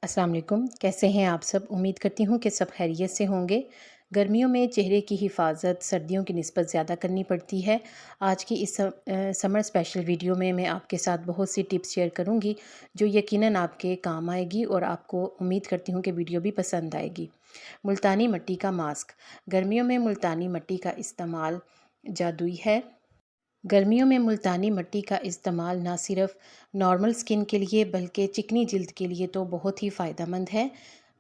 अस्सलाम वालेकुम। कैसे हैं आप सब? उम्मीद करती हूँ कि सब खैरियत से होंगे। गर्मियों में चेहरे की हिफाजत सर्दियों की निस्बत ज़्यादा करनी पड़ती है। आज की इस समर स्पेशल वीडियो में मैं आपके साथ बहुत सी टिप्स शेयर करूँगी जो यकीनन आपके काम आएगी और आपको उम्मीद करती हूँ कि वीडियो भी पसंद आएगी। मुल्तानी मिट्टी का मास्क। गर्मियों में मुल्तानी मिट्टी का इस्तेमाल जादुई है। गर्मियों में मुल्तानी मिट्टी का इस्तेमाल ना सिर्फ नॉर्मल स्किन के लिए बल्कि चिकनी जिल्द के लिए तो बहुत ही फ़ायदेमंद है।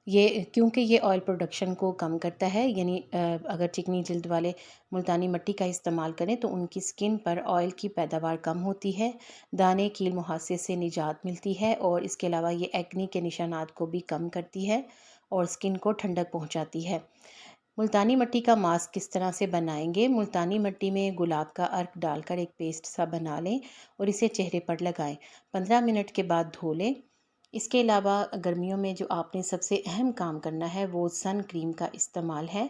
ये क्योंकि ये ऑयल प्रोडक्शन को कम करता है, यानी अगर चिकनी जिल्द वाले मुल्तानी मिट्टी का इस्तेमाल करें तो उनकी स्किन पर ऑयल की पैदावार कम होती है, दाने कील मुहासे से निजात मिलती है और इसके अलावा ये एक्ने के निशानात को भी कम करती है और स्किन को ठंडक पहुंचाती है। मुल्तानी मिट्टी का मास्क किस तरह से बनाएंगे? मुल्तानी मिट्टी में गुलाब का अर्क डालकर एक पेस्ट सा बना लें और इसे चेहरे पर लगाएं। 15 मिनट के बाद धो लें। इसके अलावा गर्मियों में जो आपने सबसे अहम काम करना है वो सन क्रीम का इस्तेमाल है।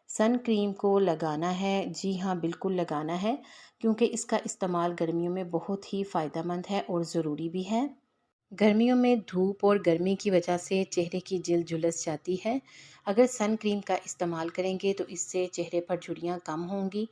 सन क्रीम को लगाना है, जी हाँ बिल्कुल लगाना है, क्योंकि इसका इस्तेमाल गर्मियों में बहुत ही फ़ायदेमंद है और ज़रूरी भी है। गर्मियों में धूप और गर्मी की वजह से चेहरे की जिल्द झुलस जाती है। अगर सन क्रीम का इस्तेमाल करेंगे तो इससे चेहरे पर झुर्रियाँ कम होंगी।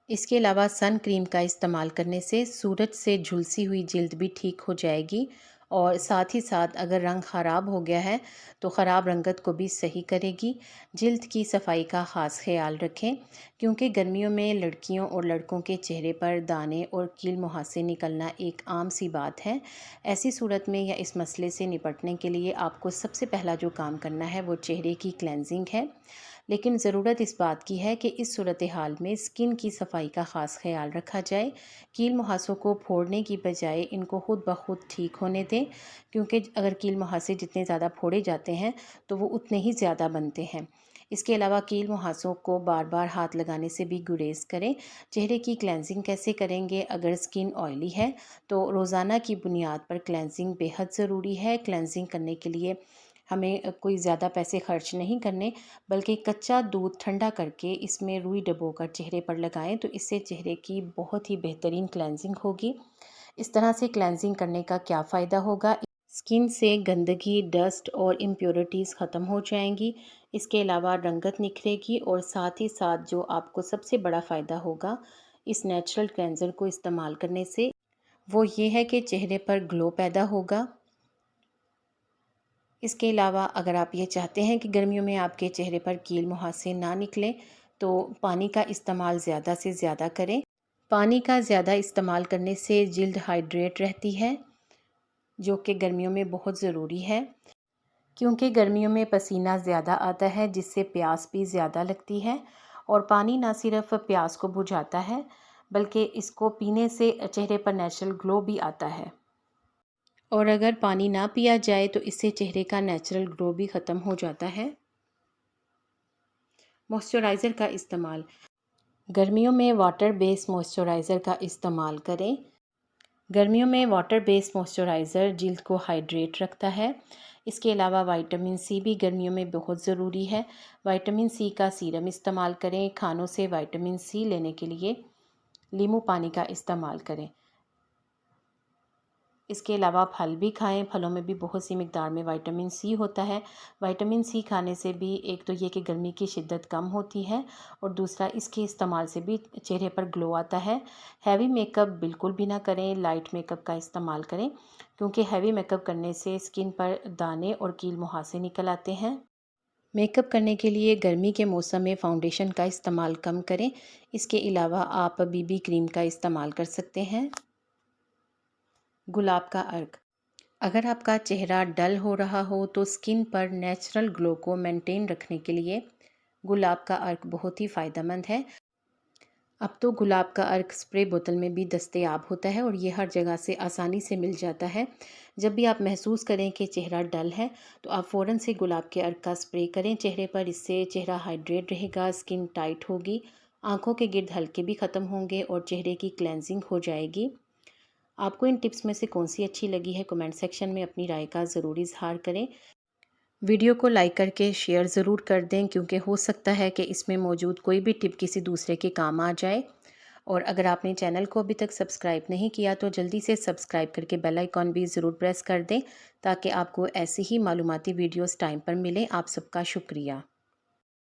इसके अलावा सन क्रीम का इस्तेमाल करने से सूरज से झुलसी हुई जिल्द भी ठीक हो जाएगी और साथ ही साथ अगर रंग ख़राब हो गया है तो ख़राब रंगत को भी सही करेगी। जिल्द की सफाई का ख़ास ख्याल रखें, क्योंकि गर्मियों में लड़कियों और लड़कों के चेहरे पर दाने और कील मुहासे निकलना एक आम सी बात है। ऐसी सूरत में या इस मसले से निपटने के लिए आपको सबसे पहला जो काम करना है वो चेहरे की क्लेंजिंग है। लेकिन ज़रूरत इस बात की है कि इस सूरत हाल में स्किन की सफाई का ख़ास ख्याल रखा जाए। कील मुहासों को फोड़ने की बजाय इनको खुद ब खुद ठीक होने दें, क्योंकि अगर कील मुहासे जितने ज़्यादा फोड़े जाते हैं तो वो उतने ही ज़्यादा बनते हैं। इसके अलावा कील मुहासों को बार बार हाथ लगाने से भी गुरेज करें। चेहरे की क्लेंजिंग कैसे करेंगे? अगर स्किन ऑयली है तो रोज़ाना की बुनियाद पर क्लेंजिंग बेहद ज़रूरी है। क्लेंजिंग करने के लिए हमें कोई ज़्यादा पैसे खर्च नहीं करने, बल्कि कच्चा दूध ठंडा करके इसमें रुई डुबोकर चेहरे पर लगाएं तो इससे चेहरे की बहुत ही बेहतरीन क्लेंजिंग होगी। इस तरह से क्लेंजिंग करने का क्या फ़ायदा होगा? स्किन से गंदगी, डस्ट और इम्प्योरिटीज़ ख़त्म हो जाएंगी। इसके अलावा रंगत निखरेगी और साथ ही साथ जो आपको सबसे बड़ा फ़ायदा होगा इस नेचुरल क्लेंज़र को इस्तेमाल करने से, वो ये है कि चेहरे पर ग्लो पैदा होगा। इसके अलावा अगर आप ये चाहते हैं कि गर्मियों में आपके चेहरे पर कील मुहासे ना निकलें तो पानी का इस्तेमाल ज़्यादा से ज़्यादा करें। पानी का ज़्यादा इस्तेमाल करने से जिल्द हाइड्रेट रहती है, जो कि गर्मियों में बहुत ज़रूरी है, क्योंकि गर्मियों में पसीना ज़्यादा आता है जिससे प्यास भी ज़्यादा लगती है और पानी ना सिर्फ प्यास को बुझाता है बल्कि इसको पीने से चेहरे पर नेचुरल ग्लो भी आता है। और अगर पानी ना पिया जाए तो इससे चेहरे का नेचुरल ग्लो भी ख़त्म हो जाता है। मॉइस्चराइज़र का इस्तेमाल। गर्मियों में वाटर बेस्ड मॉइस्चराइज़र का इस्तेमाल करें। गर्मियों में वाटर बेस्ड मॉइस्चराइज़र जिल्द को हाइड्रेट रखता है। इसके अलावा विटामिन सी भी गर्मियों में बहुत ज़रूरी है। विटामिन सी का सीरम इस्तेमाल करें। खानों से विटामिन सी लेने के लिए नींबू पानी का इस्तेमाल करें। इसके अलावा फल भी खाएं, फलों में भी बहुत सी मिकदार में विटामिन सी होता है। विटामिन सी खाने से भी एक तो ये कि गर्मी की शिद्दत कम होती है और दूसरा इसके इस्तेमाल से भी चेहरे पर ग्लो आता है। हैवी मेकअप बिल्कुल भी ना करें, लाइट मेकअप का इस्तेमाल करें, क्योंकि हैवी मेकअप करने से स्किन पर दाने और कील मुहासे निकल आते हैं। मेकअप करने के लिए गर्मी के मौसम में फाउंडेशन का इस्तेमाल कम करें। इसके अलावा आप बीबी क्रीम का इस्तेमाल कर सकते हैं। गुलाब का अर्क। अगर आपका चेहरा डल हो रहा हो तो स्किन पर नेचुरल ग्लो को मेंटेन रखने के लिए गुलाब का अर्क बहुत ही फ़ायदेमंद है। अब तो गुलाब का अर्क स्प्रे बोतल में भी दस्तयाब होता है और ये हर जगह से आसानी से मिल जाता है। जब भी आप महसूस करें कि चेहरा डल है तो आप फ़ौरन से गुलाब के अर्क का स्प्रे करें चेहरे पर। इससे चेहरा हाइड्रेट रहेगा, स्किन टाइट होगी, आँखों के गिर्द हल्के भी ख़त्म होंगे और चेहरे की क्लेंजिंग हो जाएगी। आपको इन टिप्स में से कौन सी अच्छी लगी है कमेंट सेक्शन में अपनी राय का ज़रूर इज़हार करें। वीडियो को लाइक करके शेयर ज़रूर कर दें, क्योंकि हो सकता है कि इसमें मौजूद कोई भी टिप किसी दूसरे के काम आ जाए। और अगर आपने चैनल को अभी तक सब्सक्राइब नहीं किया तो जल्दी से सब्सक्राइब करके बेल आइकॉन भी ज़रूर प्रेस कर दें ताकि आपको ऐसी ही मालूमाती वीडियोस टाइम पर मिलें। आप सबका शुक्रिया।